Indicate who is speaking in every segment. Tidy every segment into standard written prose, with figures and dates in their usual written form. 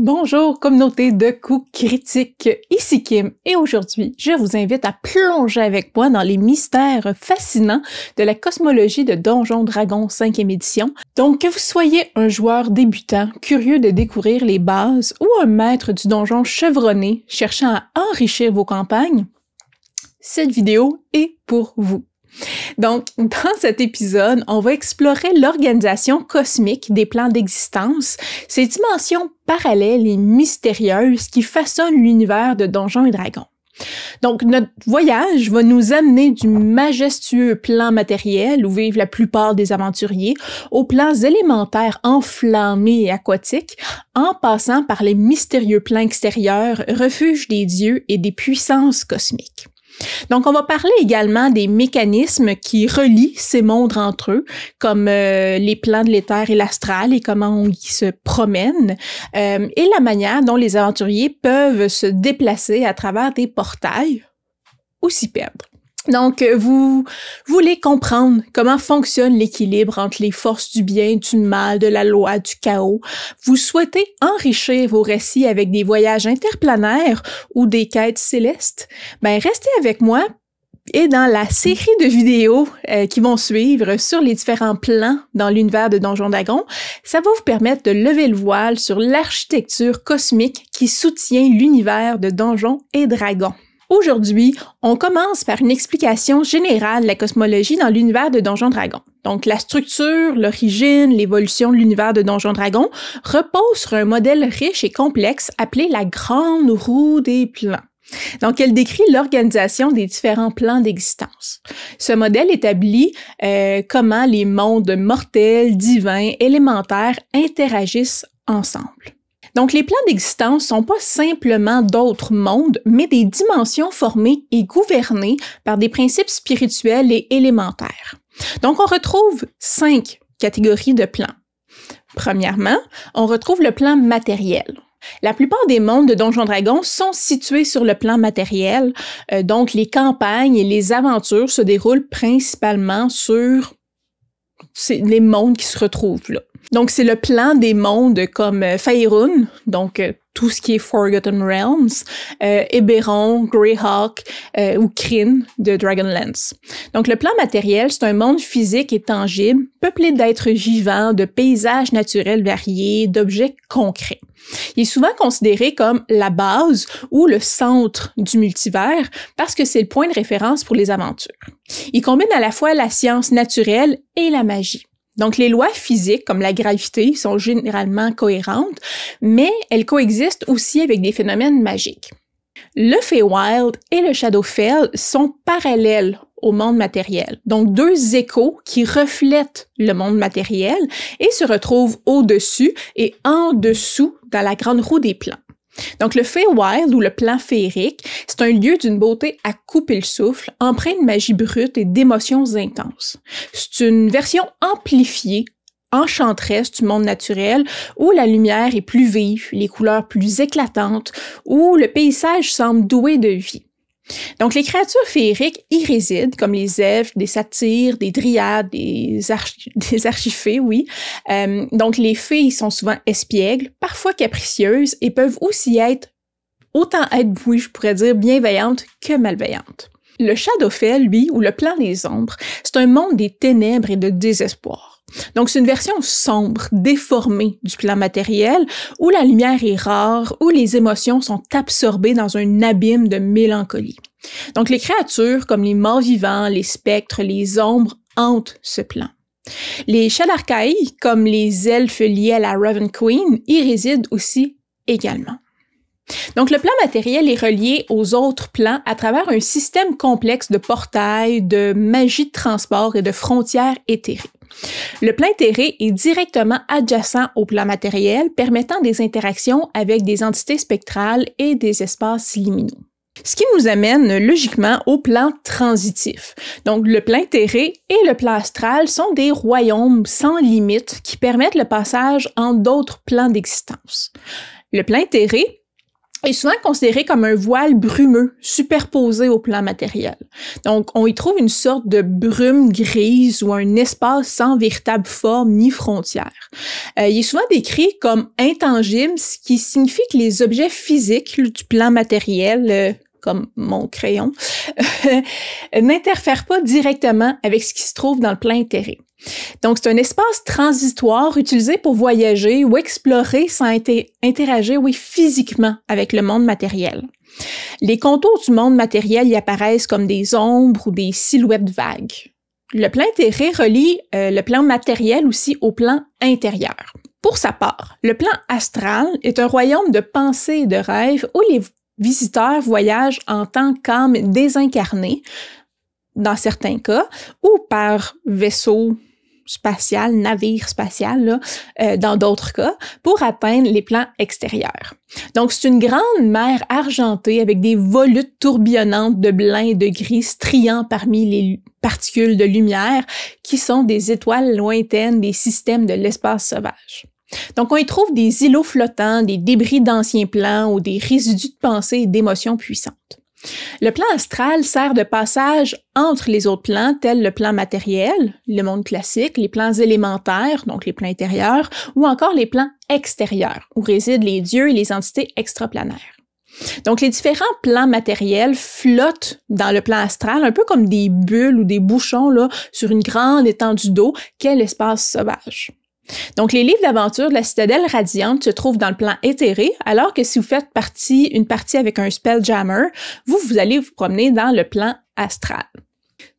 Speaker 1: Bonjour communauté de coups critiques, ici Kim et aujourd'hui je vous invite à plonger avec moi dans les mystères fascinants de la cosmologie de Donjons Dragons 5e édition. Donc que vous soyez un joueur débutant, curieux de découvrir les bases ou un maître du donjon chevronné cherchant à enrichir vos campagnes, cette vidéo est pour vous. Donc, dans cet épisode, on va explorer l'organisation cosmique des plans d'existence, ces dimensions parallèles et mystérieuses qui façonnent l'univers de Donjons et Dragons. Donc, notre voyage va nous amener du majestueux plan matériel où vivent la plupart des aventuriers, aux plans élémentaires enflammés et aquatiques, en passant par les mystérieux plans extérieurs, refuges des dieux et des puissances cosmiques. Donc, on va parler également des mécanismes qui relient ces mondes entre eux, comme les plans de l'éther et l'astral et comment ils se promènent, et la manière dont les aventuriers peuvent se déplacer à travers des portails ou s'y perdre. Donc, vous voulez comprendre comment fonctionne l'équilibre entre les forces du bien, du mal, de la loi, du chaos. Vous souhaitez enrichir vos récits avec des voyages interplanaires ou des quêtes célestes? Ben, restez avec moi et dans la série de vidéos qui vont suivre sur les différents plans dans l'univers de Donjons Dragons, ça va vous permettre de lever le voile sur l'architecture cosmique qui soutient l'univers de Donjons et Dragons. Aujourd'hui, on commence par une explication générale de la cosmologie dans l'univers de Donjons Dragons. Donc, la structure, l'origine, l'évolution de l'univers de Donjons Dragons repose sur un modèle riche et complexe appelé la Grande Roue des plans. Donc, elle décrit l'organisation des différents plans d'existence. Ce modèle établit comment les mondes mortels, divins, élémentaires interagissent ensemble. Donc, les plans d'existence sont pas simplement d'autres mondes, mais des dimensions formées et gouvernées par des principes spirituels et élémentaires. Donc, on retrouve 5 catégories de plans. Premièrement, on retrouve le plan matériel. La plupart des mondes de Donjons Dragons sont situés sur le plan matériel, donc les campagnes et les aventures se déroulent principalement sur les mondes qui se retrouvent là. Donc, c'est le plan des mondes comme Faerun, donc tout ce qui est Forgotten Realms, Eberron, Greyhawk ou Krynn de Dragonlance. Donc, le plan matériel, c'est un monde physique et tangible, peuplé d'êtres vivants, de paysages naturels variés, d'objets concrets. Il est souvent considéré comme la base ou le centre du multivers parce que c'est le point de référence pour les aventures. Il combine à la fois la science naturelle et la magie. Donc, les lois physiques, comme la gravité, sont généralement cohérentes, mais elles coexistent aussi avec des phénomènes magiques. Le Feywild et le Shadowfell sont parallèles au monde matériel, donc deux échos qui reflètent le monde matériel et se retrouvent au-dessus et en dessous dans la grande roue des plans. Donc, le Feywild, ou le plan féerique, c'est un lieu d'une beauté à couper le souffle, empreint de magie brute et d'émotions intenses. C'est une version amplifiée, enchanteresse du monde naturel, où la lumière est plus vive, les couleurs plus éclatantes, où le paysage semble doué de vie. Donc, les créatures féeriques y résident, comme les elfes, des satyres, des dryades, des archifées, oui. Donc, les fées sont souvent espiègles, parfois capricieuses, et peuvent aussi autant être, oui, je pourrais dire, bienveillantes que malveillantes. Le Shadowfell, lui, ou le plan des ombres, c'est un monde des ténèbres et de désespoir. Donc, c'est une version sombre, déformée du plan matériel, où la lumière est rare, où les émotions sont absorbées dans un abîme de mélancolie. Donc, les créatures, comme les morts vivants, les spectres, les ombres, hantent ce plan. Les Shadarkai, comme les elfes liés à la Raven Queen, y résident aussi également. Donc, le plan matériel est relié aux autres plans à travers un système complexe de portails, de magie de transport et de frontières éthérées. Le plan éthéré est directement adjacent au plan matériel, permettant des interactions avec des entités spectrales et des espaces liminaux. Ce qui nous amène logiquement au plan transitif. Donc, le plan éthéré et le plan astral sont des royaumes sans limite qui permettent le passage entre d'autres plans d'existence. Le plan éthéré est souvent considéré comme un voile brumeux superposé au plan matériel. Donc, on y trouve une sorte de brume grise ou un espace sans véritable forme ni frontière. Il est souvent décrit comme intangible, ce qui signifie que les objets physiques du plan matériel, comme mon crayon, n'interfèrent pas directement avec ce qui se trouve dans le plan éthéré. Donc, c'est un espace transitoire utilisé pour voyager ou explorer sans interagir, physiquement avec le monde matériel. Les contours du monde matériel y apparaissent comme des ombres ou des silhouettes vagues. Le plan éthéré relie le plan matériel aussi au plan intérieur. Pour sa part, le plan astral est un royaume de pensée et de rêves où les visiteurs voyagent en tant qu'âme désincarnée, dans certains cas, ou par vaisseau spatial, navire spatial, dans d'autres cas, pour atteindre les plans extérieurs. Donc, c'est une grande mer argentée avec des volutes tourbillonnantes de blanc et de gris striant parmi les particules de lumière qui sont des étoiles lointaines des systèmes de l'espace sauvage. Donc, on y trouve des îlots flottants, des débris d'anciens plans ou des résidus de pensée et d'émotions puissantes. Le plan astral sert de passage entre les autres plans, tels le plan matériel, le monde classique, les plans élémentaires, donc les plans intérieurs, ou encore les plans extérieurs, où résident les dieux et les entités extraplanaires. Donc, les différents plans matériels flottent dans le plan astral, un peu comme des bulles ou des bouchons sur une grande étendue d'eau qu'est l'espace sauvage. Donc, les livres d'aventure de la Citadelle Radiante se trouvent dans le plan éthéré, alors que si vous faites une partie avec un Spelljammer, vous allez vous promener dans le plan astral.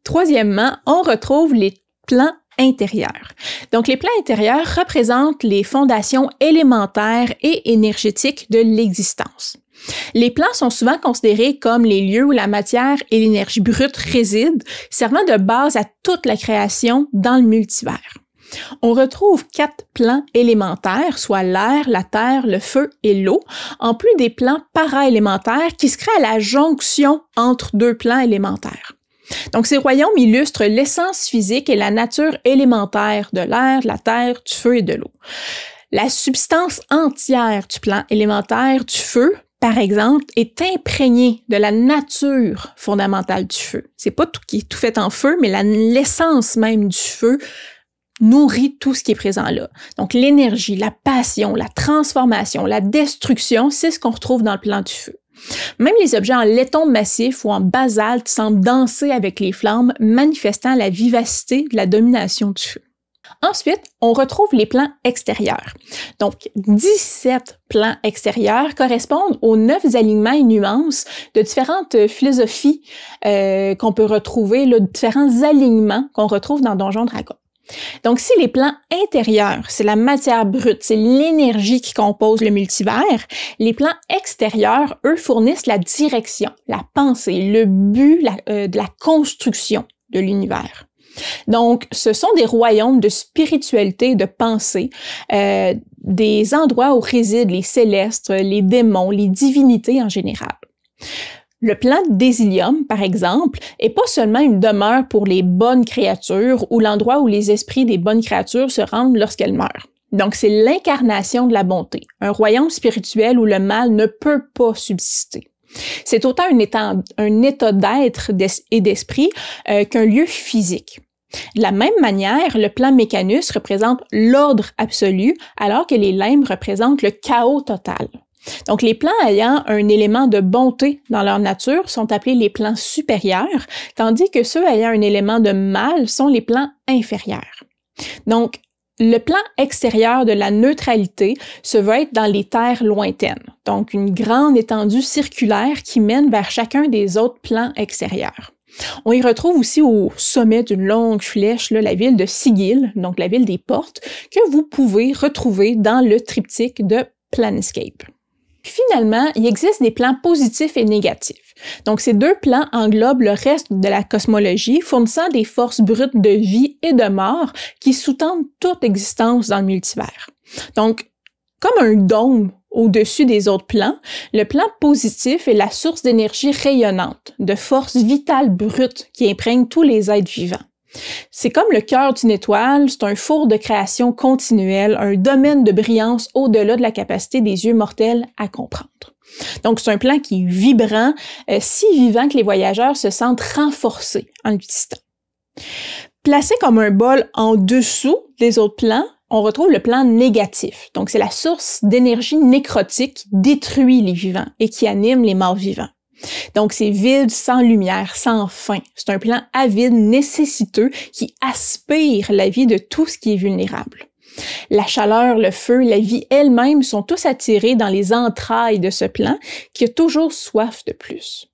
Speaker 1: Troisièmement, on retrouve les plans intérieurs. Donc, les plans intérieurs représentent les fondations élémentaires et énergétiques de l'existence. Les plans sont souvent considérés comme les lieux où la matière et l'énergie brute résident, servant de base à toute la création dans le multivers. On retrouve 4 plans élémentaires, soit l'air, la terre, le feu et l'eau, en plus des plans para-élémentaires qui se créent à la jonction entre 2 plans élémentaires. Donc, ces royaumes illustrent l'essence physique et la nature élémentaire de l'air, de la terre, du feu et de l'eau. La substance entière du plan élémentaire du feu, par exemple, est imprégnée de la nature fondamentale du feu. C'est pas tout qui est tout fait en feu, mais l'essence même du feu nourrit tout ce qui est présent là. Donc, l'énergie, la passion, la transformation, la destruction, c'est ce qu'on retrouve dans le plan du feu. Même les objets en laiton massif ou en basalte semblent danser avec les flammes, manifestant la vivacité de la domination du feu. Ensuite, on retrouve les plans extérieurs. Donc, 17 plans extérieurs correspondent aux 9 alignements et nuances de différentes philosophies qu'on peut retrouver, différents alignements qu'on retrouve dans Donjons Dragons. Donc, si les plans intérieurs, c'est la matière brute, c'est l'énergie qui compose le multivers, les plans extérieurs, eux, fournissent la direction, la pensée, le but de la construction de l'univers. Donc, ce sont des royaumes de spiritualité et de pensée, des endroits où résident les célestes, les démons, les divinités en général. Le plan d'Exilium, par exemple, est pas seulement une demeure pour les bonnes créatures ou l'endroit où les esprits des bonnes créatures se rendent lorsqu'elles meurent. Donc, c'est l'incarnation de la bonté, un royaume spirituel où le mal ne peut pas subsister. C'est autant un état d'être et d'esprit qu'un lieu physique. De la même manière, le plan Mécanus représente l'ordre absolu, alors que les limbes représentent le chaos total. Donc, les plans ayant un élément de bonté dans leur nature sont appelés les plans supérieurs, tandis que ceux ayant un élément de mal sont les plans inférieurs. Donc, le plan extérieur de la neutralité se veut être dans les terres lointaines, donc une grande étendue circulaire qui mène vers chacun des autres plans extérieurs. On y retrouve aussi au sommet d'une longue flèche la ville de Sigil, donc la ville des portes, que vous pouvez retrouver dans le triptyque de Planescape. Finalement, il existe des plans positifs et négatifs. Donc, ces 2 plans englobent le reste de la cosmologie, fournissant des forces brutes de vie et de mort qui sous-tendent toute existence dans le multivers. Donc, comme un dôme au-dessus des autres plans, le plan positif est la source d'énergie rayonnante, de force vitale brute qui imprègne tous les êtres vivants. C'est comme le cœur d'une étoile, c'est un four de création continuelle, un domaine de brillance au-delà de la capacité des yeux mortels à comprendre. Donc, c'est un plan qui est vibrant, si vivant que les voyageurs se sentent renforcés en le visitant. Placé comme un bol en dessous des autres plans, on retrouve le plan négatif. Donc, c'est la source d'énergie nécrotique qui détruit les vivants et qui anime les morts vivants. Donc, c'est vide, sans lumière, sans fin. C'est un plan avide, nécessiteux, qui aspire la vie de tout ce qui est vulnérable. La chaleur, le feu, la vie elle-même sont tous attirés dans les entrailles de ce plan qui a toujours soif de plus.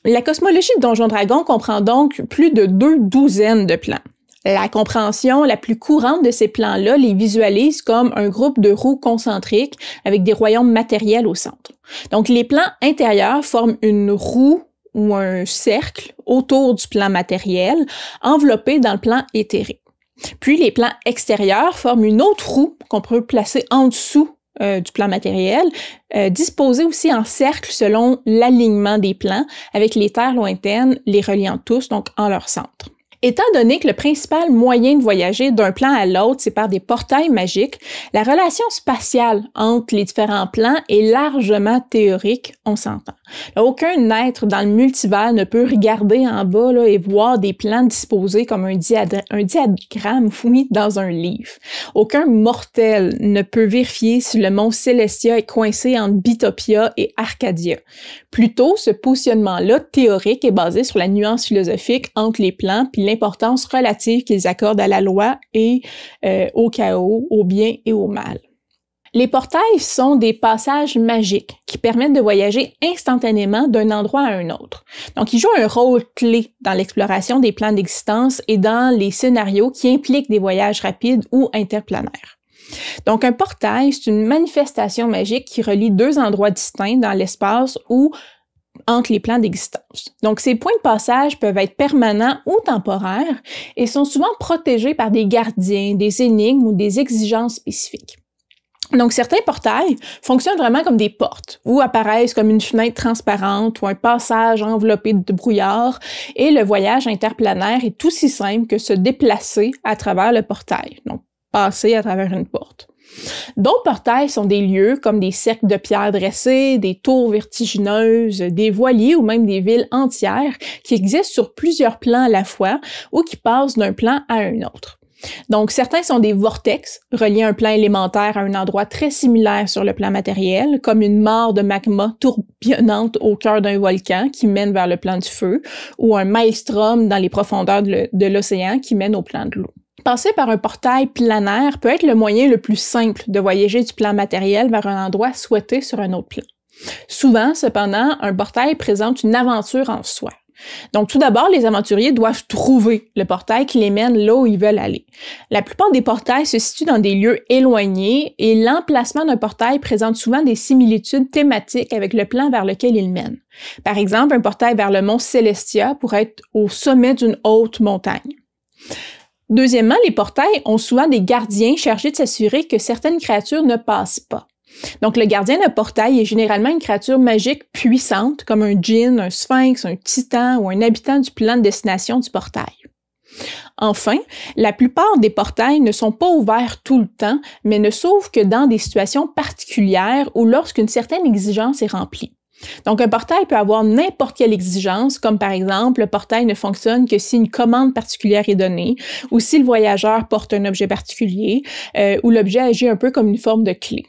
Speaker 1: La cosmologie de Donjons Dragons comprend donc plus de 2 douzaines de plans. La compréhension la plus courante de ces plans-là les visualise comme un groupe de roues concentriques avec des royaumes matériels au centre. Donc, les plans intérieurs forment une roue ou un cercle autour du plan matériel, enveloppé dans le plan éthérique. Puis, les plans extérieurs forment une autre roue qu'on peut placer en dessous du plan matériel, disposée aussi en cercle selon l'alignement des plans, avec les terres lointaines les reliant tous, donc en leur centre. Étant donné que le principal moyen de voyager d'un plan à l'autre, c'est par des portails magiques, la relation spatiale entre les différents plans est largement théorique, on s'entend. Aucun être dans le multivers ne peut regarder en bas et voir des plans disposés comme un diagramme dans un livre. Aucun mortel ne peut vérifier si le mont Célestia est coincé entre Bitopia et Arcadia. Plutôt, ce positionnement-là théorique est basé sur la nuance philosophique entre les plans puis l'importance relative qu'ils accordent à la loi et au chaos, au bien et au mal. Les portails sont des passages magiques qui permettent de voyager instantanément d'un endroit à un autre. Donc, ils jouent un rôle clé dans l'exploration des plans d'existence et dans les scénarios qui impliquent des voyages rapides ou interplanaires. Donc, un portail, c'est une manifestation magique qui relie 2 endroits distincts dans l'espace ou entre les plans d'existence. Donc, ces points de passage peuvent être permanents ou temporaires et sont souvent protégés par des gardiens, des énigmes ou des exigences spécifiques. Donc, certains portails fonctionnent vraiment comme des portes ou apparaissent comme une fenêtre transparente ou un passage enveloppé de brouillard et le voyage interplanaire est aussi simple que se déplacer à travers le portail, donc passer à travers une porte. D'autres portails sont des lieux comme des cercles de pierre dressés, des tours vertigineuses, des voiliers ou même des villes entières qui existent sur plusieurs plans à la fois ou qui passent d'un plan à un autre. Donc, certains sont des vortex, reliés un plan élémentaire à un endroit très similaire sur le plan matériel, comme une mare de magma tourbillonnante au cœur d'un volcan qui mène vers le plan du feu, ou un maelstrom dans les profondeurs de l'océan qui mène au plan de l'eau. Passer par un portail planaire peut être le moyen le plus simple de voyager du plan matériel vers un endroit souhaité sur un autre plan. Souvent, cependant, un portail présente une aventure en soi. Donc, tout d'abord, les aventuriers doivent trouver le portail qui les mène là où ils veulent aller. La plupart des portails se situent dans des lieux éloignés et l'emplacement d'un portail présente souvent des similitudes thématiques avec le plan vers lequel il mène. Par exemple, un portail vers le mont Célestia pourrait être au sommet d'une haute montagne. Deuxièmement, les portails ont souvent des gardiens chargés de s'assurer que certaines créatures ne passent pas. Donc, le gardien d'un portail est généralement une créature magique puissante, comme un djinn, un sphinx, un titan ou un habitant du plan de destination du portail. Enfin, la plupart des portails ne sont pas ouverts tout le temps, mais ne s'ouvrent que dans des situations particulières ou lorsqu'une certaine exigence est remplie. Donc, un portail peut avoir n'importe quelle exigence, comme par exemple, le portail ne fonctionne que si une commande particulière est donnée, ou si le voyageur porte un objet particulier, ou l'objet agit un peu comme une forme de clé.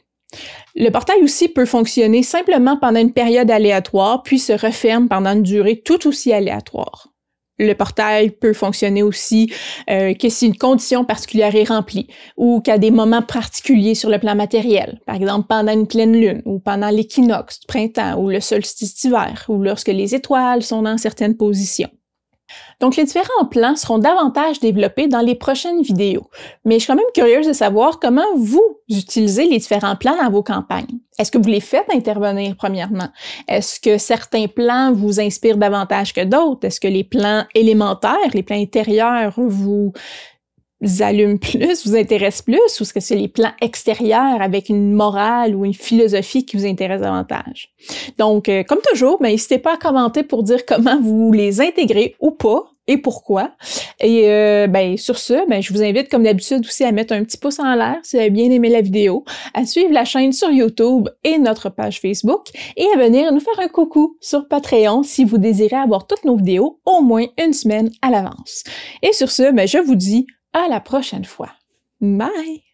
Speaker 1: Le portail aussi peut fonctionner simplement pendant une période aléatoire, puis se referme pendant une durée tout aussi aléatoire. Le portail peut fonctionner aussi que si une condition particulière est remplie ou qu'à des moments particuliers sur le plan matériel, par exemple pendant une pleine lune ou pendant l'équinoxe du printemps ou le solstice d'hiver ou lorsque les étoiles sont dans certaines positions. Donc, les différents plans seront davantage développés dans les prochaines vidéos, mais je suis quand même curieuse de savoir comment vous utilisez les différents plans dans vos campagnes. Est-ce que vous les faites intervenir premièrement? Est-ce que certains plans vous inspirent davantage que d'autres? Est-ce que les plans élémentaires, les plans intérieurs vous allument plus, vous intéressent plus, ou est-ce que c'est les plans extérieurs avec une morale ou une philosophie qui vous intéresse davantage? Donc, comme toujours, n'hésitez pas à commenter pour dire comment vous les intégrez ou pas, et pourquoi. Et sur ce, je vous invite comme d'habitude aussi à mettre un petit pouce en l'air si vous avez bien aimé la vidéo, à suivre la chaîne sur YouTube et notre page Facebook et à venir nous faire un coucou sur Patreon si vous désirez avoir toutes nos vidéos au moins une semaine à l'avance. Et sur ce, je vous dis à la prochaine fois. Bye!